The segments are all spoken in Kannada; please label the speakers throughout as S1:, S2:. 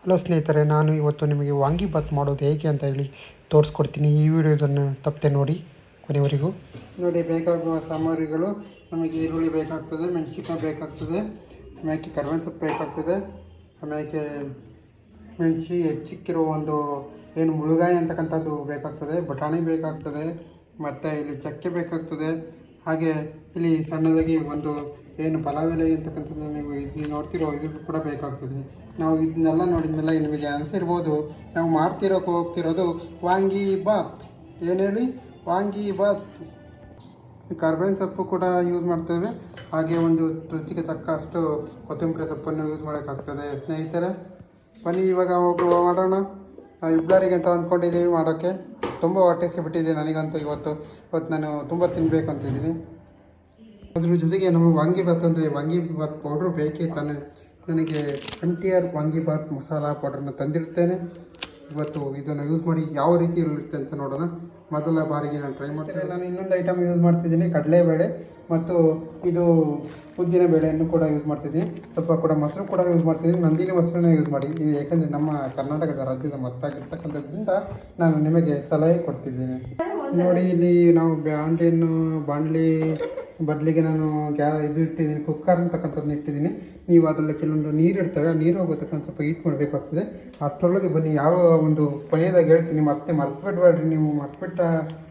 S1: ಹಲೋ ಸ್ನೇಹಿತರೆ, ನಾನು ಇವತ್ತು ನಿಮಗೆ ವಾಂಗಿಬಾತ್ ಮಾಡೋದು ಹೇಗೆ ಅಂತ ಹೇಳಿ ತೋರಿಸ್ಕೊಡ್ತೀನಿ. ಈ ವಿಡಿಯೋದನ್ನು ತಪ್ಪದೆ ನೋಡಿ ಕೊನೆವರೆಗೂ
S2: ನೋಡಿ. ಬೇಕಾಗುವ ಸಾಮಗ್ರಿಗಳು ನಮಗೆ ಈರುಳ್ಳಿ ಬೇಕಾಗ್ತದೆ, ಮೆಣಸಿನಕಾಯಿ ಬೇಕಾಗ್ತದೆ, ಆಮೇಲೆ ಕರಿಬೇವಿನ ಸೊಪ್ಪು ಬೇಕಾಗ್ತದೆ, ಆಮೇಲೆ ಹೆಚ್ಚಿಕ್ಕಿರೋ ಒಂದು ಏನು ಮುಳುಗಾಯಿ ಅಂತಕ್ಕಂಥದ್ದು ಬೇಕಾಗ್ತದೆ, ಬಟಾಣಿ ಬೇಕಾಗ್ತದೆ, ಮತ್ತು ಇಲ್ಲಿ ಚಕ್ಕೆ ಬೇಕಾಗ್ತದೆ. ಹಾಗೆ ಇಲ್ಲಿ ಸಣ್ಣದಾಗಿ ಒಂದು ಏನು ಪಲಾವ್ ಎಲೆ ಅಂತಕ್ಕಂಥದ್ದು ನೀವು ಇದು ನೋಡ್ತಿರೋ ಇದು ಕೂಡ ಬೇಕಾಗ್ತದೆ. ನಾವು ಇದನ್ನೆಲ್ಲ ನೋಡಿದ ಮೇಲೆ ನಿಮಗೆ ಅನಿಸಿರ್ಬೋದು, ನಾವು ಹೋಗ್ತಿರೋದು ವಾಂಗಿಬಾತ್. ಏನು ಹೇಳಿ? ವಾಂಗಿಬಾತ್. ಕರ್ಬೇವಿನ ಸೊಪ್ಪು ಕೂಡ ಯೂಸ್ ಮಾಡ್ತೇವೆ, ಹಾಗೆ ಒಂದು ರುಚಿಗೆ ತಕ್ಕಷ್ಟು ಕೊತ್ತಂಬರಿ ಸೊಪ್ಪನ್ನು ಯೂಸ್ ಮಾಡೋಕ್ಕಾಗ್ತದೆ. ಸ್ನೇಹಿತರೆ, ಬನ್ನಿ ಇವಾಗ ಮಾಡೋಣ. ನಾವು ಇಬ್ಬರಿಗೆ ಅಂತ ಅಂದ್ಕೊಂಡಿದ್ದೀವಿ ಮಾಡೋಕ್ಕೆ. ತುಂಬ ಹೊಟ್ಟೆ ಬಿಟ್ಟಿದೆ ನನಗಂತೂ. ಇವತ್ತು ನಾನು ತುಂಬ ತಿನ್ನಬೇಕು ಅಂತಿದ್ದೀನಿ. ಅದ್ರ ಜೊತೆಗೆ ನಮಗೆ ವಾಂಗಿಬಾತ್ ಅಂದರೆ ವಾಂಗಿಬಾತ್ ಪೌಡ್ರು ಬೇಕೇ ತಾನೆ. ನನಗೆ MTR ವಾಂಗಿಬಾತ್ ಮಸಾಲ ಪೌಡ್ರನ್ನ ತಂದಿರುತ್ತೇನೆ. ಇವತ್ತು ಇದನ್ನು ಯೂಸ್ ಮಾಡಿ ಯಾವ ರೀತಿ ಇರುತ್ತೆ ಅಂತ ನೋಡೋಣ. ಮೊದಲ ಬಾರಿಗೆ ನಾನು ಟ್ರೈ ಮಾಡ್ತೀನಿ. ನಾನು ಇನ್ನೊಂದು ಐಟಮ್ ಯೂಸ್ ಮಾಡ್ತಿದ್ದೀನಿ, ಕಡಲೆಬೇಳೆ ಮತ್ತು ಇದು ಉದ್ದಿನ ಬೇಳೆಯನ್ನು ಕೂಡ ಯೂಸ್ ಮಾಡ್ತಿದ್ದೀನಿ. ಸ್ವಲ್ಪ ಕೂಡ ಮೊಸರು ಕೂಡ ಯೂಸ್ ಮಾಡ್ತಿದ್ದೀನಿ. ನಂದಿನಿ ಮೊಸರನ್ನ ಯೂಸ್ ಮಾಡಿ, ಇದು ಯಾಕೆಂದರೆ ನಮ್ಮ ಕರ್ನಾಟಕದ ರಾಜ್ಯದ ಮೊಸರಾಗಿರ್ತಕ್ಕಂಥದ್ರಿಂದ ನಾನು ನಿಮಗೆ ಸಲಹೆ ಕೊಡ್ತಿದ್ದೀನಿ. ನೋಡಿ, ಇಲ್ಲಿ ನಾವು ಬಾಣಲಿ ಬದಲಿಗೆ ನಾನು ಇದು ಇಟ್ಟಿದ್ದೀನಿ, ಕುಕ್ಕರ್ ಅಂತಕ್ಕಂಥದ್ದನ್ನ ಇಟ್ಟಿದ್ದೀನಿ. ನೀವು ಅದರಲ್ಲಿ ಕೆಲವೊಂದು ನೀರು ಇರ್ತವೆ, ಆ ನೀರು ಹೋಗೋತಕ್ಕಂಥ ಸ್ವಲ್ಪ ಹೀಟ್ ಮಾಡಬೇಕಾಗ್ತದೆ. ಅಷ್ಟರೊಳಗೆ ಬನ್ನಿ ಯಾವ ಒಂದು ಕೊನೆಯದಾಗ ಹೇಳ್ತೀನಿ, ಮತ್ತೆ ಮರ್ತ್ಬಿಡ್ಬೇಡ್ರಿ. ನೀವು ಮರ್ತ್ಬಿಟ್ಟ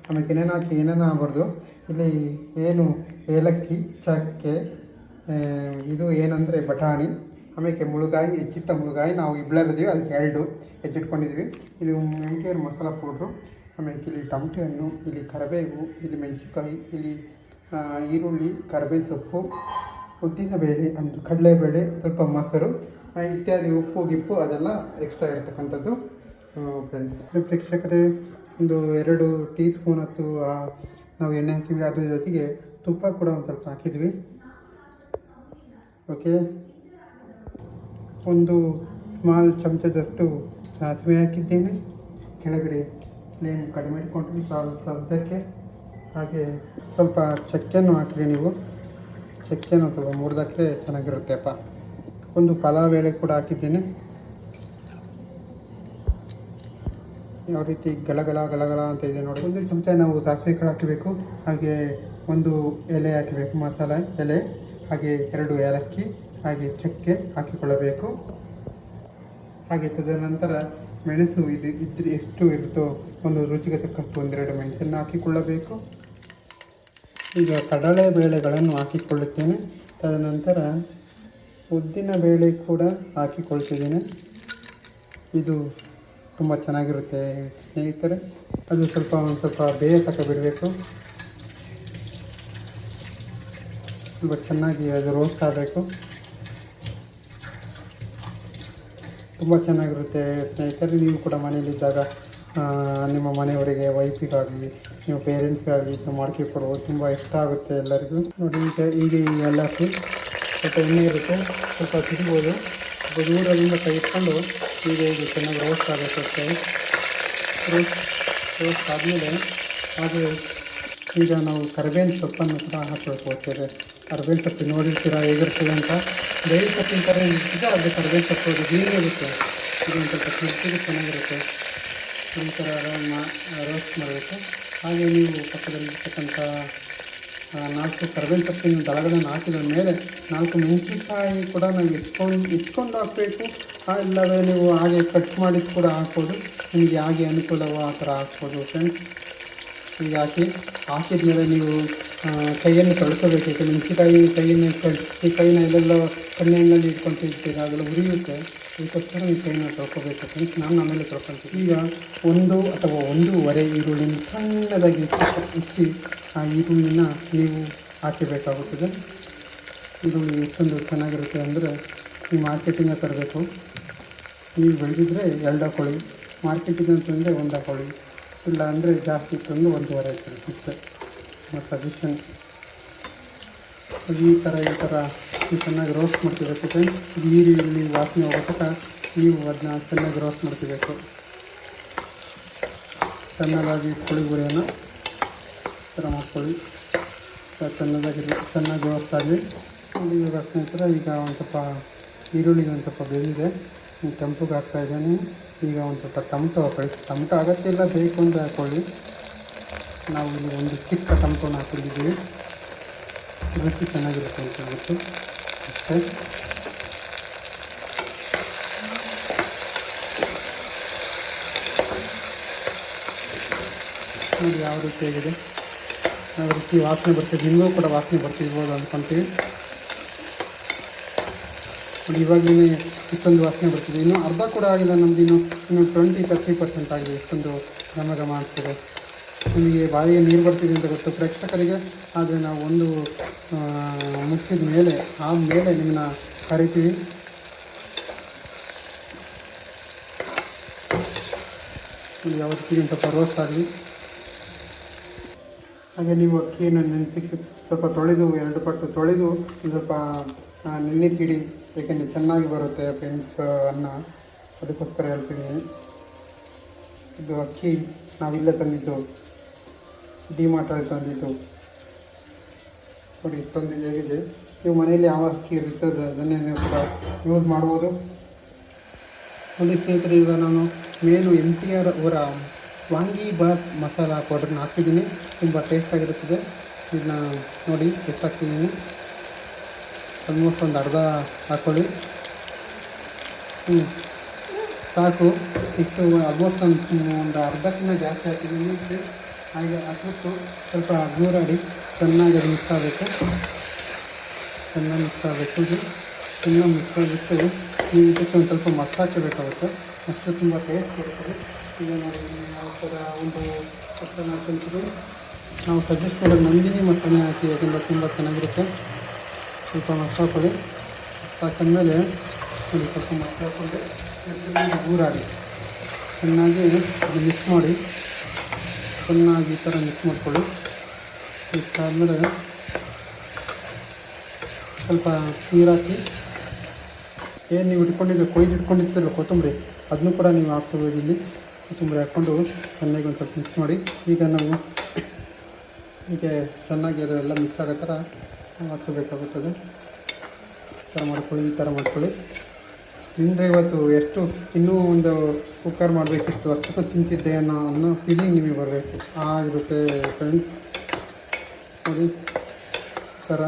S2: ಆಮೇಲೆ ಏನೇನು ಆಗಬಾರ್ದು. ಇಲ್ಲಿ ಏನು ಏಲಕ್ಕಿ, ಚಕ್ಕೆ, ಇದು ಏನಂದರೆ ಬಟಾಣಿ, ಆಮೇಲೆ ಮುಳುಗಾಯಿ, ಹೆಚ್ಚಿಟ್ಟ ಮುಳುಗಾಯಿ ನಾವು ಇಬ್ಬರಿದ್ದೀವಿ, ಅದಕ್ಕೆ 2 ಹೆಚ್ಚಿಟ್ಕೊಂಡಿದ್ದೀವಿ. ಇದು MTR ಮಸಾಲ ಪೌಡ್ರು, ಆಮೇಲೆ ಇಲ್ಲಿ ಟೊಮಟೆ ಹಣ್ಣು, ಇಲ್ಲಿ ಕರಿಬೇವು, ಇಲ್ಲಿ ಮೆಣಸಿನ್ಕಾಯಿ, ಇಲ್ಲಿ ಈರುಳ್ಳಿ, ಕರಿಬೇವಿನ ಸೊಪ್ಪು, ಉದ್ದಿನಬೇಳೆ, ಕಡಲೆಬೇಳೆ, ಸ್ವಲ್ಪ ಮೊಸರು ಇತ್ಯಾದಿ, ಉಪ್ಪು ಅದೆಲ್ಲ ಎಕ್ಸ್ಟ್ರಾ ಇರತಕ್ಕಂಥದ್ದು ಫ್ರೆಂಡ್ಸ್. ಪ್ರೇಕ್ಷಕರೇ, ಒಂದು 2 ಟೀ ಸ್ಪೂನ್ ಹೊತ್ತು ನಾವು ಎಣ್ಣೆ ಹಾಕಿದ್ವಿ. ಅದ್ರ ಜೊತೆಗೆ ತುಪ್ಪ ಕೂಡ ಒಂದು ಸ್ವಲ್ಪ ಹಾಕಿದ್ವಿ. ಓಕೆ, ಒಂದು ಸ್ಮಾಲ್ ಚಮಚದಷ್ಟು ಸಾಸಿವೆ ಹಾಕಿದ್ದೇನೆ. ಕೆಳಗಡೆ ಫ್ಲೇಮ್ ಕಡಿಮೆ ಇಟ್ಕೊಂಡ್ರಿ ಅರ್ಧಕ್ಕೆ. ಹಾಗೆ ಸ್ವಲ್ಪ ಚಕ್ಕೆಯನ್ನು ಹಾಕಿರಿ. ನೀವು ಚಕ್ಕೆನ ಸ್ವಲ್ಪ ಮುರಿದಾಕ್ರೆ ಚೆನ್ನಾಗಿರುತ್ತೆಪ್ಪ. ಒಂದು ಪಲಾವ್ ಎಲೆ ಕೂಡ ಹಾಕಿದ್ದೀನಿ. ಯಾವ ರೀತಿ ಗಲಗಲ ಅಂತ ಇದೆ ನೋಡಿ. ಒಂದು ಚಮಚ ನಾವು ಸಾಸಿವೆ ಕಾಳು ಹಾಕಬೇಕು. ಹಾಗೆ ಒಂದು ಎಲೆ ಹಾಕಬೇಕು, ಮಸಾಲೆ ಎಲೆ, ಹಾಗೆ 2 ಏಲಕ್ಕಿ, ಹಾಗೆ ಚಕ್ಕೆ ಹಾಕಿಕೊಳ್ಳಬೇಕು. ಹಾಗೆ ತದನಂತರ ಮೆಣಸು ಇದ್ರೆ ಎಷ್ಟು ಇರುತ್ತೋ ಒಂದು ರುಚಿಗೆ ತಕ್ಕಷ್ಟು 1-2 ಮೆಣಸನ್ನು ಹಾಕಿಕೊಳ್ಳಬೇಕು. ಈಗ ಕಡಲೆ ಬೇಳೆಗಳನ್ನು ಹಾಕಿಕೊಳ್ಳುತ್ತೇನೆ. ತದನಂತರ ಉದ್ದಿನ ಬೇಳೆ ಕೂಡ ಹಾಕಿಕೊಳ್ತಿದ್ದೇನೆ. ಇದು ತುಂಬ ಚೆನ್ನಾಗಿರುತ್ತೆ ಸ್ನೇಹಿತರೆ. ಅದು ಒಂದು ಸ್ವಲ್ಪ ಬೇಯತಕ್ಕ ಬಿಡಬೇಕು. ತುಂಬ ಚೆನ್ನಾಗಿ ಅದು ರೋಸ್ಟ್ ಆಗಬೇಕು. ತುಂಬ ಚೆನ್ನಾಗಿರುತ್ತೆ ಸ್ನೇಹಿತರೆ. ನೀವು ಕೂಡ ಮನೆಯಲ್ಲಿದ್ದಾಗ ನಿಮ್ಮ ಮನೆಯವರಿಗೆ, ವೈಫಿಗಾಗಲಿ, ನಿಮ್ಮ ಪೇರೆಂಟ್ಸ್ಗಾಗಲಿ ಇದು ಮಾಡ್ಕೊಡ್ಬೋದು. ತುಂಬ ಇಷ್ಟ ಆಗುತ್ತೆ ಎಲ್ಲರಿಗೂ. ನೋಡಿ, ಈಗ ಎಲ್ಲ ಸ್ವಲ್ಪ ಎಣ್ಣೆ ಇರುತ್ತೆ, ಸ್ವಲ್ಪ ತಿನ್ಬೋದು. ದೂರದಿಂದ ಕೈ ಇಟ್ಕೊಂಡು ಈಗ ಚೆನ್ನಾಗಿ ರೋಸ್ಟ್ ಆಗಬೇಕು. ರೋಸ್ಟ್ ಆದಮೇಲೆ ಹಾಗೆ ಈಗ ನಾವು ಕರಿಬೇವಿನ ಸೊಪ್ಪನ್ನು ಕೂಡ ಹಾಕಬೇಕು. ಕರಿಬೇವಿನ ಸೊಪ್ಪು ನೋಡಿರ್ತೀರ ಹೇಗಿರ್ತದೆ ಅಂತ. ಬೇರೆ ಸೊಪ್ಪಿನ ಥರ ಇರ್ತದೆ, ಅದು ಕರಿಬೇವಿನ ಸೊಪ್ಪು ಅದು ಇರುತ್ತೆ. ಇದು ಒಂದು ಸ್ವಲ್ಪ ಕ್ರಿಸ್ಪಿಗೆ ಚೆನ್ನಾಗಿರುತ್ತೆ. ಈ ಥರ ರೋಸ್ಟ್ ಮಾಡಬೇಕು. ಹಾಗೆ ನೀವು ಪಕ್ಕದಲ್ಲಿರ್ತಕ್ಕಂಥ 4 ಕರಿಬೇವಿನ ಸೊಪ್ಪಿನ ದಳಗಳನ್ನು ಹಾಕಿದ ಮೇಲೆ 4 ಮೆಣಸಿನಕಾಯಿ ಕೂಡ ನಾವು ಇಟ್ಕೊಂಡು ಹಾಕಬೇಕು. ಇಲ್ಲವೇ ನೀವು ಹಾಗೆ ಕಟ್ ಮಾಡಿ ಕೂಡ ಹಾಕ್ಬೋದು. ನಿಮಗೆ ಹಾಗೆ ಅನುಕೂಲವೋ ಆ ಥರ ಹಾಕ್ಬೋದು ಫ್ರೆಂಡ್ಸ್. ಈಗ ಹಾಕಿದ ಮೇಲೆ ನೀವು ಕೈಯನ್ನು ತೊಳ್ಕೊಬೇಕು. ಮೆಣಸಿನಕಾಯಿ ಕೈನ ಎಲ್ಲೆಲ್ಲ ಕಣ್ಣೆಣ್ಣಲ್ಲಿ ಇಟ್ಕೊತಿರ್ತೀರ, ಅದೆಲ್ಲ ಉರಿಯುತ್ತೆ. ಅದಕ್ಕೋಸ್ಕರ ಈ ಕೈನ ತೊಳ್ಕೊಬೇಕು ಫ್ರೆಂಡ್ಸ್. ನಾನು ಆಮೇಲೆ ತೊಳ್ಕೊತೀನಿ. ಈಗ 1 ಅಥವಾ 1.5 ಈರುಳ್ಳಿನ ಸಣ್ಣದಾಗಿ ಇಚ್ಚಿ ಆ ಈರುಳ್ಳಿನ ನೀವು ಹಾಕಬೇಕಾಗುತ್ತದೆ. ಈರುಳ್ಳಿ ಎಷ್ಟೊಂದು ಚೆನ್ನಾಗಿರುತ್ತೆ ಅಂದರೆ ನೀವು ಮಾರ್ಕೆಟಿಂದ ತರಬೇಕು. ನೀವು ಬೆಳೆದಿದ್ರೆ 2 ಹಾಕೊಳ್ಳಿ, ಮಾರ್ಕೆಟಿಂದ ಅಂತಂದರೆ 1 ಹಾಕೊಳ್ಳಿ. ಇಲ್ಲ ಅಂದರೆ ಜಾಸ್ತಿ ತಂದು 1.5 ಹಾಕೊಳ್ಳಿ ಇಷ್ಟೇ. ಮತ್ತು ಸಜೆಷನ್. ಈ ಥರ ಚೆನ್ನಾಗಿ ರೋಸ್ಟ್ ಮಾಡ್ತಿರ್ಬೇಕು ಫ್ರೆಂಡ್ಸ್. ಈರುಳ್ಳಿ ವಾಸನೆ ಹೋಗೋತಕ್ಕ ನೀವು ಅದನ್ನ ಚೆನ್ನಾಗಿ ರೋಸ್ಟ್ ಮಾಡ್ತಿರ್ಬೇಕು. ಚೆನ್ನಾಗಿ ಗುರಿಯನ್ನು ಥರ ಮಾಡ್ಕೊಳ್ಳಿ. ಚೆನ್ನಾಗಿ ರೋಸ್ಟ್ ಆಗಲಿ. ಇವಾಗ ಸ್ನೇಹಿತರೆ, ಈಗ ಒಂದು ಸ್ವಲ್ಪ ಈರುಳ್ಳಿ ಒಂದು ಸ್ವಲ್ಪ ಬೆಂದಿದೆ. ಕೆಂಪುಗೆ ಹಾಕ್ತಾಯಿದ್ದೀನಿ. ಈಗ ಒಂದು ಸ್ವಲ್ಪ ಟೊಮಟೊ ಹಾಕೊಳ್ಳಿ. ಟೊಮಟೊ ಅಗತ್ಯ ಇಲ್ಲ, ಬೇಕು ಅಂದರೆ ಹಾಕ್ಕೊಳ್ಳಿ. ನಾವು ಇಲ್ಲಿ ಒಂದು ಚಿಕ್ಕ ಟೊಮಟೊನ ಹಾಕೊಂಡಿದ್ದೀವಿ, ರುಚಿ ಚೆನ್ನಾಗಿರುತ್ತೆ ಅಂತ ಹೇಳ್ಬಿಟ್ಟು ಅಷ್ಟೇ. ನೋಡಿ ಯಾವ ರೀತಿಯಾಗಿದೆ, ಯಾವ ರೀತಿ ವಾಸನೆ ಬರ್ತಿದೆ. ನಿಮಗೂ ಕೂಡ ವಾಸನೆ ಬರ್ತಿರ್ಬೋದು ಅಂದ್ಕೊತೀವಿ. ನೋಡಿ ಇವಾಗಲೇ ಇಷ್ಟೊಂದು ವಾಸನೆ ಬರ್ತಿದೆ. ಇನ್ನೂ ಅರ್ಧ ಕೂಡ ಆಗಿಲ್ಲ ನಮ್ದು, ಇನ್ನೂ 20-30% ಆಗಿದೆ. ಇಷ್ಟೊಂದು ಘಮ ಘಮ ಆಗ್ತಿದೆ. ನಿಮಗೆ ಬಾಯಿಗೆ ನೀರು ಬರ್ತಿದೆ ಅಂತ ಗೊತ್ತು ಪ್ರೇಕ್ಷಕರಿಗೆ. ಆದರೆ ನಾವು ಒಂದು ಮುಚ್ಚಿದ ಮೇಲೆ ಆಮೇಲೆ ನಿಮ್ಮನ್ನ ಕರಿತೀವಿ. ಯಾವ ರೀತಿ ಸ್ವಲ್ಪ ರೋಸ್ಟ್ ಆಗಲಿ. ಹಾಗೆ ನೀವು ಅಕ್ಕಿಯನ್ನು ನೆನೆಸಿಟ್ಟು ಸ್ವಲ್ಪ ತೊಳೆದು 2 ಪಟ್ಟು ತೊಳೆದು ಸ್ವಲ್ಪ ನೆನೆಸಿಡಿ, ಏಕೆಂದರೆ ಚೆನ್ನಾಗಿ ಬರುತ್ತೆ ಫ್ರೆಂಡ್ಸ್ ಅನ್ನ. ಅದಕ್ಕೋಸ್ಕರ ಹೇಳ್ತಿದ್ದೀನಿ. ಇದು ಅಕ್ಕಿ ನಾವಿಲ್ಲೇ ತಂದಿದ್ದು, ಡಿಮಾರ್ಟಲ್ಲಿ ತಂದಿದ್ದು. ನೋಡಿ ಇಷ್ಟೊಂದು ಹೇಗಿದೆ. ನೀವು ಮನೆಯಲ್ಲಿ ಯಾವ ಅಕ್ಕಿ ಇರ್ತದೆ ಅದನ್ನೇ ನೀವು ಕೂಡ ಯೂಸ್ ಮಾಡ್ಬೋದು. ನೋಡಿ ಸ್ನೇಹಿತರೆ, ಈಗ ನಾನು ಮೇನು MTR ಅವರ ವಾಂಗಿಬಾತ್ ಮಸಾಲ ಪೌಡ್ರನ್ನ ಹಾಕಿದ್ದೀನಿ. ತುಂಬ ಟೇಸ್ಟಾಗಿರುತ್ತದೆ. ಇದನ್ನ ನೋಡಿ ಎಷ್ಟು ಹಾಕ್ತಿದ್ದೀನಿ. ಆಲ್ಮೋಸ್ಟ್ ಒಂದು ಅರ್ಧ ಹಾಕ್ಕೊಳ್ಳಿ. ಸಾಕು. ಇಷ್ಟು ಆಲ್ಮೋಸ್ಟ್ ಒಂದು ಅರ್ಧಕ್ಕಿಂತ ಜಾಸ್ತಿ ಹಾಕಿದ್ದೀನಿ. ಹಾಗೆ ಹಾಕ್ಬಿಟ್ಟು ಸ್ವಲ್ಪ ಗೂರಾಡಿ ಚೆನ್ನಾಗಿ ಅದು ಮಿಕ್ಸ್ ಆಗಬೇಕು. ಚೆನ್ನಾಗಿ ಮಿಕ್ಸ್ ಆಗಬೇಕು. ಚೆನ್ನಾಗಿ ಮಿಕ್ಸ್ ಆಗಿಬಿಟ್ಟು ನೀವು ಇದಕ್ಕೆ ಒಂದು ಸ್ವಲ್ಪ ಮೊಸರು ಹಾಕಬೇಕಾಗುತ್ತೆ. ಮೊಸರು ತುಂಬ ಟೇಸ್ಟ್ ಬರ್ತದೆ. ಈಗ ನೋಡಿ ನಾವು ಕೂಡ ಒಂದು ಮೊಸರನ್ನ ಹಾಕ್ಕೊಂತೀವಿ. ನಾವು ಸಜೆಸ್ಟ್ ಮಾಡೋದು ನಂದಿನಿ ಮೊಸರನ್ನ ಹಾಕಿ, ಯಾಕೆಂದರೆ ತುಂಬ ಚೆನ್ನಾಗಿರುತ್ತೆ. ಸ್ವಲ್ಪ ಮೊಸರು ಹಾಕೊಳ್ಳಿ. ಹಾಕೊಂಡ್ಮೇಲೆ ನೋಡಿ ಸ್ವಲ್ಪ ಮೊಸರು ಹಾಕ್ಕೊಂಡು ಚೆನ್ನಾಗಿ ಗೂರಾಡಿ ಚೆನ್ನಾಗಿ ಅದು ಮಿಕ್ಸ್ ಮಾಡಿ, ಚೆನ್ನಾಗಿ ಈ ಥರ ಮಿಕ್ಸ್ ಮಾಡ್ಕೊಳ್ಳಿ. ಮಿಕ್ಸ್ ಆದಮೇಲೆ ಸ್ವಲ್ಪ ನೀರು ಹಾಕಿ, ಏನು ನೀವು ಇಟ್ಕೊಂಡಿರ್ತೀರಲ್ಲ ಕೊತ್ತಂಬರಿ, ಅದನ್ನು ಕೂಡ ನೀವು ಹಾಕ್ಕೋಬೋದು. ಇಲ್ಲಿ ಕೊತ್ತಂಬರಿ ಹಾಕ್ಕೊಂಡು ಚೆನ್ನಾಗಿ ಒಂದು ಸ್ವಲ್ಪ ಮಿಕ್ಸ್ ಮಾಡಿ. ಈಗ ನಾವು ಹೀಗೆ ಚೆನ್ನಾಗಿ ಅದೆಲ್ಲ ಮಿಕ್ಸ್ ಆಗೋ ಥರ ಹಾಕಬೇಕಾಗುತ್ತದೆ. ಈ ಥರ ಮಾಡ್ಕೊಳ್ಳಿ, ಈ ಥರ ಮಾಡ್ಕೊಳ್ಳಿ. ತಿಂದರೆ ಇವತ್ತು ಎಷ್ಟು ಇನ್ನೂ ಒಂದು ಕುಕ್ಕರ್ ಮಾಡಬೇಕಿತ್ತು, ಅಷ್ಟಕ್ಕೂ ತಿಂತಿದ್ದೆ ಅನ್ನೋ ಫೀಲಿಂಗ್ ನಿಮಗೆ ಬರಬೇಕು. ಆಗಿರುತ್ತೆ ಫ್ರೆಂಡ್ಸ್. ನೋಡಿ ಈ ಥರ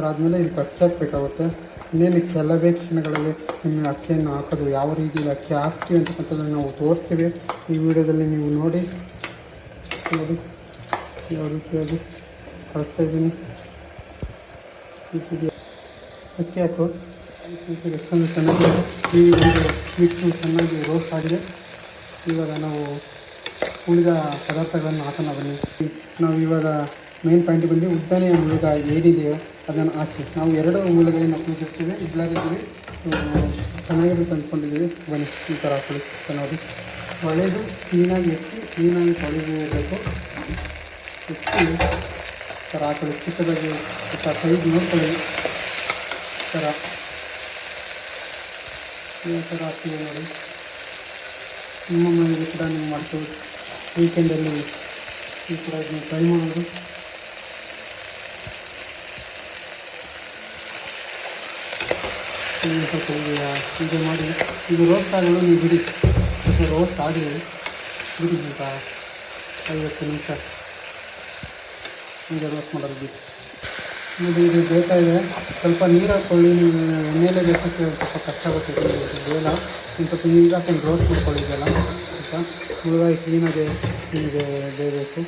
S2: ಆದಮೇಲೆ ಇದಕ್ಕೆ ಅಕ್ಕಿ ಹಾಕಬೇಕಾಗುತ್ತೆ. ಇನ್ನೇನು ಕೆಲವೇ ಕ್ಷಣಗಳಲ್ಲಿ ನಿಮಗೆ ಅಕ್ಕಿಯನ್ನು ಹಾಕೋದು, ಯಾವ ರೀತಿಯಲ್ಲಿ ಅಕ್ಕಿ ಹಾಕ್ತೀವಿ ಅಂತಕ್ಕಂಥದ್ದನ್ನು ನಾವು ತೋರಿಸ್ತೀವಿ ಈ ವಿಡಿಯೋದಲ್ಲಿ. ನೀವು ನೋಡಿ ಯಾವ ರೀತಿಯಾಗಿ ಕಳಿಸ್ತಾಯಿದ್ದೀನಿ. ಅಕ್ಕಿ ಹಾಕು. ಎಷ್ಟೊಂದು ಚೆನ್ನಾಗಿ ಈ ಒಂದು ಮಿಕ್ಸು ಚೆನ್ನಾಗಿ ರೋಸ್ಟ್ ಆಗಿದೆ. ಇವಾಗ ನಾವು ಉಳಿದ ಪದಾರ್ಥಗಳನ್ನು ಹಾಕೋಣ ಬನ್ನಿ. ನಾವು ಇವಾಗ ಮೇನ್ ಪಾಯಿಂಟ್ ಬಂದು ಉದ್ದನೆಯ ಮುಳುಗ ಏನಿದೆಯೋ ಅದನ್ನು ಹಾಕಿ, ನಾವು 2 ಮೂಲಗಳನ್ನು ಉಪಯೋಗಿಸ್ತೀವಿ. ಇಬ್ಬರಿದ್ದೀವಿ, ಚೆನ್ನಾಗಿರುತ್ತೆ ಅಂದ್ಕೊಂಡಿದ್ದೀವಿ. ಬನ್ನಿ ಈ ಥರ ಹಾಕೊಳ್ಳಿ. ನೋಡಿ ಒಳ್ಳೆಯದು. ಕ್ಲೀನಾಗಿ ಕ್ಲೀನಾಗಿ ತೊಳೆಯಬೇಕು. ಎತ್ತಿ ಈ ಥರ ಹಾಕೊಳ್ಳಿ. ಚಿಕ್ಕದಾಗಿ ಈ ಥರ ಸೈಜ್ ನೋಡ್ಕೊಳ್ಳಿ. ಈ ಥರ ಹಾಕ್ತೀವಿ ನೋಡಿ. ನಿಮ್ಮ ಮನೆಯಲ್ಲಿ ಕೂಡ ನೀವು ಮಾಡ್ಬೋದು. ವೀಕೆಂಡಲ್ಲಿ ಈ ಥರ ಇದನ್ನು ಟ್ರೈ ಮಾಡೋದು. ಸ್ವಲ್ಪ ಈಗ ಮಾಡಿ, ಇದು ರೋಸ್ಟ್ ಆಗಲು ನೀವು ಬಿಡಿ. ಸ್ವಲ್ಪ ರೋಸ್ಟ್ ಆಗಿ ಬಿಡಿ, ಅಂತ 50 ನಿಮಿಷ ಈಗ ರೋಸ್ಟ್ ಮಾಡೋದು ಬಿಡಿ. ನೋಡಿ ಇದು ಬೇಕಾಗಿದೆ. ಸ್ವಲ್ಪ ನೀರು ಹಾಕ್ಕೊಳ್ಳಿ. ನೀವು ಎಣ್ಣೆಲೇ ಬೇಕಂತ ಸ್ವಲ್ಪ ಕಷ್ಟ ಆಗುತ್ತೆ ಬೇಡ. ಒಂದು ಸ್ವಲ್ಪ ನೀರು ಹಾಕೊಂಡು ರೋಸ್ಟ್ ಮಾಡ್ಕೊಳ್ಳಿ. ಇದೆಲ್ಲ ಸ್ವಲ್ಪ ಮುಳುಗಾಯಿ ಕ್ಲೀನಾಗಿ ನಿಮಗೆ ಬೇಯಬೇಕು.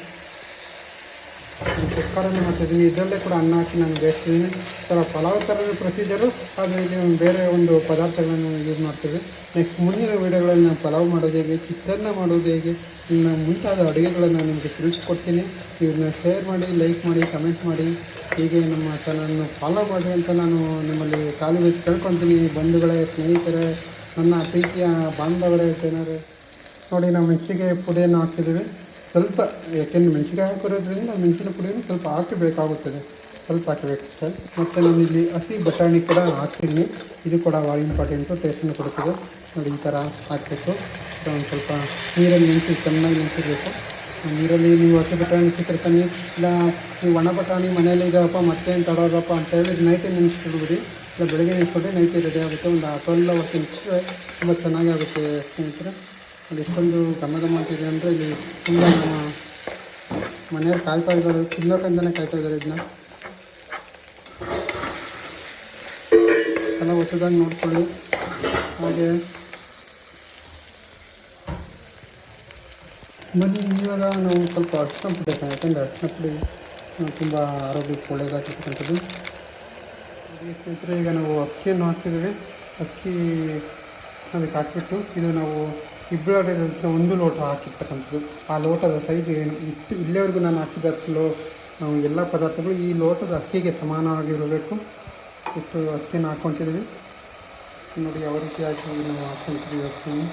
S2: ಕುಕ್ಕರನ್ನು ಮಾಡ್ತಾಯಿದ್ದೀನಿ. ಇದರಲ್ಲೇ ಕೂಡ ಅನ್ನ ಹಾಕಿ ನಾನು ಬೇಯಿಸ್ತೀನಿ. ಥರ ಪಲಾವ್ ಥರನೇ ಪ್ರೊಸೀಜರು, ಆದರೆ ಇಲ್ಲಿ ಬೇರೆ ಒಂದು ಪದಾರ್ಥಗಳನ್ನು ಯೂಸ್ ಮಾಡ್ತೀವಿ. ನೆಕ್ಸ್ಟ್ ಮುಂದಿನ ವೀಡಿಯೋಗಳಲ್ಲಿ ನಾನು ಪಲಾವ್ ಮಾಡೋದು ಹೇಗೆ, ಚಿತ್ರಾನ್ನ ಮಾಡೋದು ಹೇಗೆ, ಇನ್ನು ಮುಂತಾದ ಅಡುಗೆಗಳನ್ನು ನಿಮಗೆ ತಿಳಿಸ್ಕೊಡ್ತೀನಿ. ಇದನ್ನ ಶೇರ್ ಮಾಡಿ, ಲೈಕ್ ಮಾಡಿ, ಕಮೆಂಟ್ ಮಾಡಿ, ಹೀಗೆ ನಮ್ಮ ಚಾನಲನ್ನು ಫಾಲೋ ಮಾಡಿ ಅಂತ ನಾನು ನಿಮ್ಮಲ್ಲಿ ಕಾಲು ಕೇಳ್ಕೊತೀನಿ. ಬಂಧುಗಳೇ, ಸ್ನೇಹಿತರೆ, ನನ್ನ ಪ್ರೀತಿಯ ಬಾಂಧವರೇ, ಜನರೇ, ನೋಡಿ ನಾವು ಮೆಣಸಿನಕಾಯಿ ಪುಡಿಯನ್ನು ಹಾಕ್ತಿದ್ದೀವಿ ಸ್ವಲ್ಪ. ಯಾಕೆಂದರೆ ಮೆಣಸಿನಕಾಯಿ ಹಾಕಿರೋದ್ರಿಂದ ಮೆಣಸಿನ ಪುಡಿಯನ್ನು ಸ್ವಲ್ಪ ಹಾಕಬೇಕಾಗುತ್ತದೆ. ಸ್ವಲ್ಪ ಹಾಕಬೇಕು ಸರ್. ಮತ್ತು ನಾನು ಇಲ್ಲಿ ಹಸಿ ಬಟಾಣಿ ಕೂಡ ಹಾಕ್ತೀನಿ. ಇದು ಕೂಡ ಭಾಳ ಇಂಪಾರ್ಟೆಂಟು, ಟೇಸ್ಟನ್ನು ಕೊಡುತ್ತದೆ. ನೋಡಿ ಈ ಥರ ಹಾಕಬೇಕು. ಒಂದು ಸ್ವಲ್ಪ ನೀರಲ್ಲಿ ಚೆನ್ನಾಗಿ ನೆನೆಸಿರಬೇಕು. ನೀರಲ್ಲಿ ನೀವು ಹಸಿ ಬಟಾಣಿ ಸಿಕ್ಕಿರ್ತಾನೆ, ಇಲ್ಲ ನೀವು ಒಣ ಬಟಾಣಿ ಮನೇಲಿ ಇದ್ದಾವಪ್ಪ ಮತ್ತೆ ತಡೋದಪ್ಪ ಅಂತ ಹೇಳಿ ನೈಟೇ ನೆನೆಸ್ಬಿಡ್ಬಿಡಿ. ಇಲ್ಲ ಬೆಳಗ್ಗೆ ನೆನೆಸ್ಕೊಂಡ್ರೆ ನೈಟ್ ರೆಡಿ ಆಗುತ್ತೆ. ಒಂದು 12 ಅವರ್ಸ್ ನೆನೆಸಿದ್ರೆ ತುಂಬ ಚೆನ್ನಾಗಿ ಆಗುತ್ತೆ ಸ್ನೇಹಿತರೆ. ಅಲ್ಲಿ ಎಷ್ಟೊಂದು ಘಮ ಅಂತಿದೆ ಅಂದರೆ ಇಲ್ಲಿ ತುಂಬ ನಮ್ಮ ಮನೆಯವ್ರು ಕಾಯ್ತಾ ಇದ್ದಾರೆ, ತಿನ್ನೋಕಂತಲೇ ಕಾಯ್ತಾ ಇದ್ದಾರೆ. ಇದನ್ನ ಎಲ್ಲ ಹೊಸದಾಗಿ ನೋಡ್ಕೊಳ್ಳಿ. ಹಾಗೆ ಬನ್ನಿ ಇವಾಗ ನಾವು ಸ್ವಲ್ಪ ಅರಿಶಿನ ಪುಡಿ ಹಾಕೋಣ, ಯಾಕೆಂದರೆ ಅರಿಶಿನ ಪುಡಿ ತುಂಬ ಆರೋಗ್ಯಕ್ಕೆ ಒಳ್ಳೆಯದಾಗಿರ್ತಕ್ಕಂಥದ್ದು. ಸ್ನೇಹಿತರೆ ಈಗ ನಾವು ಅಕ್ಕಿಯನ್ನು ಹಾಕ್ತಿದ್ದೀವಿ. ಅಕ್ಕಿ ಅದಕ್ಕೆ ಹಾಕಿಬಿಟ್ಟು ಇದು ನಾವು ಇಬ್ಬರ 1 ಲೋಟ ಹಾಕಿರ್ತಕ್ಕಂಥದ್ದು. ಆ ಲೋಟದ ಸೈಜ್ ಏನು ಇಲ್ಲಿವರೆಗೂ ನಾನು ಹಾಕಿದ ಎಲ್ಲ ಪದಾರ್ಥಗಳು ಈ ಲೋಟದ ಅಕ್ಕಿಗೆ ಸಮಾನವಾಗಿರಬೇಕು. ಇಷ್ಟು ಅಕ್ಕಿನ ಹಾಕ್ಕೊತಿದ್ದೀವಿ ನೋಡಿ. ಯಾವ ರೀತಿಯಾಗಿ ನಾವು ಹಾಕ್ಕೊತಿದ್ದೀವಿ ಅಕ್ಕಿಯನ್ನು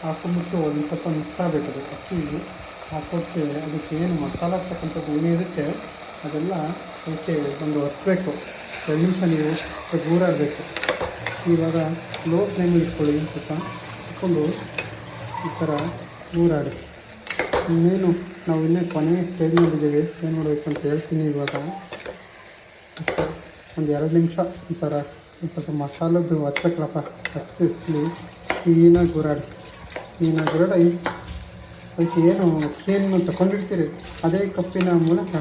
S2: ಹಾಕೊಂಡ್ಬಿಟ್ಟು ಒಂದು ಸ್ವಲ್ಪ ಮಿಕ್ಸ್ ಆಗಬೇಕದು. ಅಕ್ಕಿ ಹಾಕೋಕ್ಕೆ ಅದಕ್ಕೆ ಏನು ಮಸಾಲ ಆಗ್ತಕ್ಕಂಥದ್ದು ಏನಿರುತ್ತೆ ಅದೆಲ್ಲ ಅದಕ್ಕೆ ಒಂದು ಹತ್ತಬೇಕು. 2 ನಿಮಿಷ ನೀವು ಗೂರಾಡಬೇಕು. ಇವಾಗ ಲೋ ಫ್ಲೇಮಲ್ಲಿ ಇಟ್ಕೊಳ್ಳಿ. ಸ್ವಲ್ಪ ಇಟ್ಕೊಂಡು ಈ ಥರ ಗೂರಾಡಿ. ಇನ್ನೇನು ನಾವು ಇನ್ನೇ ಕೊನೆಯ ಸ್ಟೇಜ್ ಮಾಡಿದ್ದೇವೆ. ಏನು ಮಾಡಬೇಕು ಅಂತ ಹೇಳ್ತೀನಿ. ಇವಾಗ ಒಂದು 2 ನಿಮಿಷ ಈ ಥರ ಸ್ವಲ್ಪ ಮಸಾಲದ್ದು ಹಚ್ಬೇಕಲ್ಲಪ್ಪ, ಹಚ್ಚಿಸ್ಲಿ ಕ್ಲೀನಾಗಿ ಗೂರಾಡಿ. ಅದಕ್ಕೆ ಏನು ತಗೊಂಡಿರ್ತೀರಿ ಅದೇ ಕಪ್ಪಿನ ಮೂಲಕ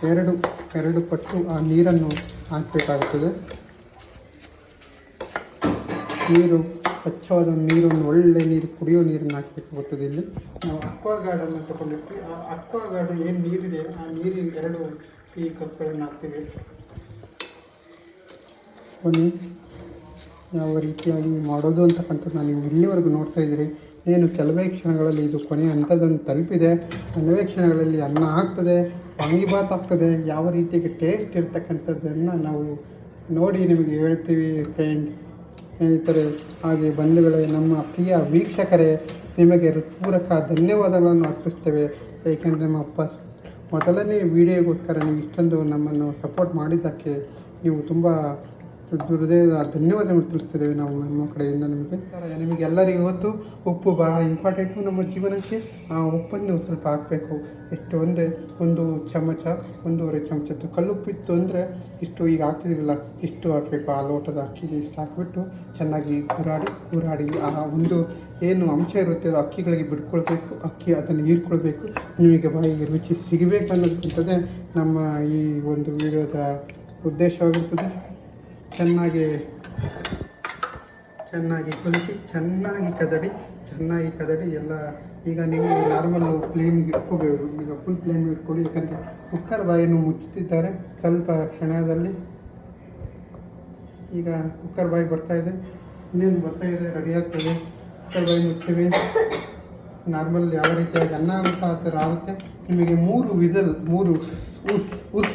S2: 2 ಪಟ್ಟು ಆ ನೀರನ್ನು ಹಾಕಬೇಕಾಗುತ್ತದೆ. ನೀರು ಸ್ವಚ್ಛವಾದ ನೀರನ್ನು, ಒಳ್ಳೆ ನೀರು, ಕುಡಿಯೋ ನೀರನ್ನು ಹಾಕಬೇಕಾಗುತ್ತದೆ. ಇಲ್ಲಿ ನಾವು ಅಕ್ವಾಗಾರ್ಡನ್ನು ತಗೊಂಡಿರ್ತೀವಿ. ಆ ಅಕ್ವಾಗಾರ್ಡ್ ಏನು ನೀರಿದೆ ಆ ನೀರು 2 ಟೀ ಕಪ್ಗಳನ್ನು ಹಾಕ್ತೀವಿ. ಬನ್ನಿ ಯಾವ ರೀತಿಯಾಗಿ ಮಾಡೋದು ಅಂತಕ್ಕಂಥದ್ದು ನೀವು ಇಲ್ಲಿವರೆಗೂ ನೋಡ್ತಾ ಇದ್ದೀರಿ. ಏನು ಕೆಲವೇ ಕ್ಷಣಗಳಲ್ಲಿ ಇದು ಕೊನೆಯ ಹಂತದನ್ನು ತಲುಪಿದೆ. ಕೆಲವೇ ಕ್ಷಣಗಳಲ್ಲಿ ಅನ್ನ ಆಗ್ತದೆ, ವಾಂಗಿಬಾತ್ ಆಗ್ತದೆ. ಯಾವ ರೀತಿಯಾಗಿ ಟೇಸ್ಟ್ ಇರ್ತಕ್ಕಂಥದ್ದನ್ನು ನಾವು ನೋಡಿ ನಿಮಗೆ ಹೇಳ್ತೀವಿ ಫ್ರೆಂಡ್ಸ್, ಸ್ನೇಹಿತರೆ, ಹಾಗೆ ಬಂಧುಗಳೇ, ನಮ್ಮ ಪ್ರಿಯ ವೀಕ್ಷಕರೇ, ನಿಮಗೆ ಹೃತ್ಪೂರ್ವಕ ಧನ್ಯವಾದಗಳನ್ನು ಅರ್ಪಿಸ್ತೇವೆ. ಏಕೆಂದರೆ ನಮ್ಮ ಮೊದಲನೇ ವಿಡಿಯೋಗೋಸ್ಕರ ನೀವು ಇಷ್ಟೊಂದು ನಮ್ಮನ್ನು ಸಪೋರ್ಟ್ ಮಾಡಿದ್ದಕ್ಕೆ ನೀವು ತುಂಬ ಹೃದಯದ ಧನ್ಯವಾದಗಳು ತಿಳಿಸ್ತಿದ್ದೇವೆ ನಾವು ನಮ್ಮ ಕಡೆಯಿಂದ ನಿಮಗೆಲ್ಲರಿಗೂ ಇವತ್ತು ಉಪ್ಪು ಬಹಳ ಇಂಪಾರ್ಟೆಂಟು ನಮ್ಮ ಜೀವನಕ್ಕೆ. ಆ ಉಪ್ಪನ್ನು ಸ್ವಲ್ಪ ಹಾಕಬೇಕು. ಎಷ್ಟು ಅಂದರೆ 1 ಚಮಚ, 1.5 ಚಮಚದ್ದು ಕಲ್ಲುಪ್ಪಿತ್ತು ಅಂದರೆ ಇಷ್ಟು ಈಗ ಹಾಕ್ತಿದ್ದೀವಲ್ಲ ಇಷ್ಟು ಹಾಕಬೇಕು. ಆ ಲೋಟದ ಅಕ್ಕಿಗೆ ಇಷ್ಟು ಹಾಕಿಬಿಟ್ಟು ಚೆನ್ನಾಗಿ ಗೂರಾಡಿ ಆ ಒಂದು ಏನು ಅಂಶ ಇರುತ್ತೆ ಅದು ಅಕ್ಕಿಗಳಿಗೆ ಬಿಟ್ಕೊಳ್ಬೇಕು. ಅಕ್ಕಿ ಅದನ್ನು ಹೀರ್ಕೊಳ್ಬೇಕು. ನಿಮಗೆ ಬಾಯಿಗೆ ರುಚಿ ಸಿಗಬೇಕು ಅನ್ನೋದಕ್ಕಿಂತಲೇ ನಮ್ಮ ಈ ಒಂದು ವಿಡಿಯೋದ ಉದ್ದೇಶವಾಗಿರ್ತದೆ. ಚೆನ್ನಾಗಿ ಕುದಿಸಿ, ಚೆನ್ನಾಗಿ ಕದಡಿ ಎಲ್ಲ. ಈಗ ನೀವು ನಾರ್ಮಲ್ ಫ್ಲೇಮಿಗೆ ಇಟ್ಕೋಬೇಕು. ಈಗ ಫುಲ್ ಫ್ಲೇಮಿಗೆ ಇಟ್ಕೊಳ್ಳಿ. ಯಾಕಂದರೆ ಕುಕ್ಕರ್ ಬಾಯನ್ನು ಮುಚ್ಚುತ್ತಿದ್ದಾರೆ ಸ್ವಲ್ಪ ಕ್ಷಣದಲ್ಲಿ. ಈಗ ಕುಕ್ಕರ್ ಬಾಯಿ ಬರ್ತಾಯಿದೆ, ಇನ್ನೇನು ಬರ್ತಾಯಿದೆ, ರೆಡಿ ಆಗ್ತದೆ. ಕುಕ್ಕರ್ ಬಾಯಿ ಮುಚ್ತೀವಿ. ನಾರ್ಮಲ್ ಯಾವ ರೀತಿಯಾಗಿ ಅನ್ನ ಆಗುತ್ತಾ ಆ ಥರ ಆಗುತ್ತೆ. ನಿಮಗೆ 3 ವಿಸಲ್, 3 ಉಸ್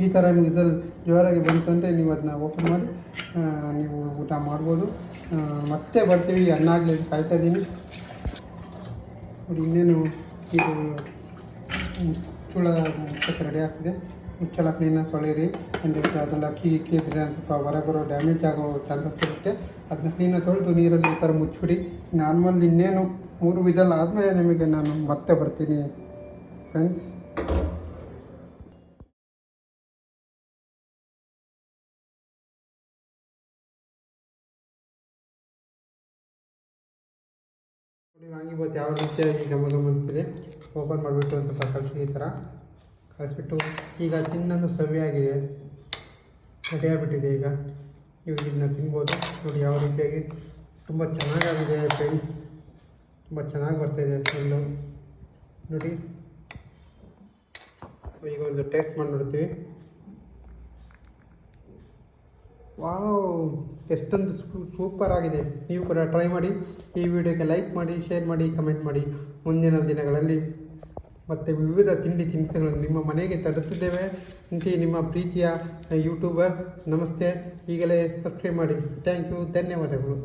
S2: ಈ ಥರ ವಿಸಲ್ ಜೋರಾಗಿ ಬಂತು ಅಂದರೆ ನೀವು ಅದನ್ನ ಓಪನ್ ಮಾಡಿ ನೀವು ಊಟ ಮಾಡ್ಬೋದು. ಮತ್ತೆ ಬರ್ತೀವಿ. ಅನ್ನ ಆಗಲಿ ಕಾಯ್ತಾ ಇದ್ದೀನಿ ನೋಡಿ. ಇನ್ನೇನು ಇದು ಮುಚ್ಚಳ ಮುಚ್ಚಕ್ಕೆ ರೆಡಿ ಆಗ್ತದೆ. ಮುಚ್ಚಳ ಕ್ಲೀನಾಗಿ ತೊಳೆಯಿರಿ. ಅಂದರೆ ಅದೆಲ್ಲ ಅಕ್ಕಿ ಇದ್ರೆ ಸ್ವಲ್ಪ ಹೊರ ಬರೋ ಡ್ಯಾಮೇಜ್ ಆಗೋ ಚಾನ್ಸಸ್ ಇರುತ್ತೆ. ಅದನ್ನ ಕ್ಲೀನಾಗಿ ತೊಳೆದು ನೀರಲ್ಲಿ ಈ ಥರ ಮುಚ್ಚಿಬಿಡಿ. ನಾರ್ಮಲ್ ಇನ್ನೇನು 3 ವಿಸಲ್ ಆದಮೇಲೆ ನಿಮಗೆ ನಾನು ಮತ್ತೆ ಬರ್ತೀನಿ ಫ್ರೆಂಡ್ಸ್. ವಾಂಗಿಬಾತ್ ಯಾವ ರೀತಿಯಾಗಿ ಘಮ ಅಂತಿದೆ. ಓಪನ್ ಮಾಡಿಬಿಟ್ಟು ಒಂದು ಸ್ವಲ್ಪ ಕಳಿಸಿ, ಈ ಥರ ಕಳಿಸ್ಬಿಟ್ಟು ಈಗ ತಿನ್ನೋದು ಸವಿಯಾಗಿದೆ, ರೆಡಿಯಾಗಿಬಿಟ್ಟಿದೆ. ಈಗ ನೀವು ಇದನ್ನ ತಿನ್ಬೋದು ನೋಡಿ. ಯಾವ ರೀತಿಯಾಗಿ ತುಂಬ ಚೆನ್ನಾಗಾಗಿದೆ ಫ್ರೆಂಡ್ಸ್, ತುಂಬ ಚೆನ್ನಾಗಿ ಬರ್ತಾಯಿದೆ ಸ್ಮೆಲ್ಲು ನೋಡಿ. ಈಗ ಒಂದು ಟೇಸ್ಟ್ ಮಾಡಿ ನೋಡ್ತೀವಿ. ವಾವ್, ಎಷ್ಟೊಂದು ಸೂಪರ್ ಆಗಿದೆ. ನೀವು ಕೂಡ ಟ್ರೈ ಮಾಡಿ. ಈ ವಿಡಿಯೋಗೆ ಲೈಕ್ ಮಾಡಿ, ಶೇರ್ ಮಾಡಿ, ಕಮೆಂಟ್ ಮಾಡಿ. ಮುಂದಿನ ದಿನಗಳಲ್ಲಿ ಮತ್ತು ವಿವಿಧ ತಿಂಡಿ ತಿನಿಸುಗಳನ್ನು ನಿಮ್ಮ ಮನೆಗೆ ತರಿಸಿದ್ದೇವೆ. ಇಂತಿ ನಿಮ್ಮ ಪ್ರೀತಿಯ ಯೂಟ್ಯೂಬರ್. ನಮಸ್ತೆ. ಈಗಲೇ ಸಬ್ಸ್ಕ್ರೈಬ್ ಮಾಡಿ. ಥ್ಯಾಂಕ್ ಯು, ಧನ್ಯವಾದಗಳು.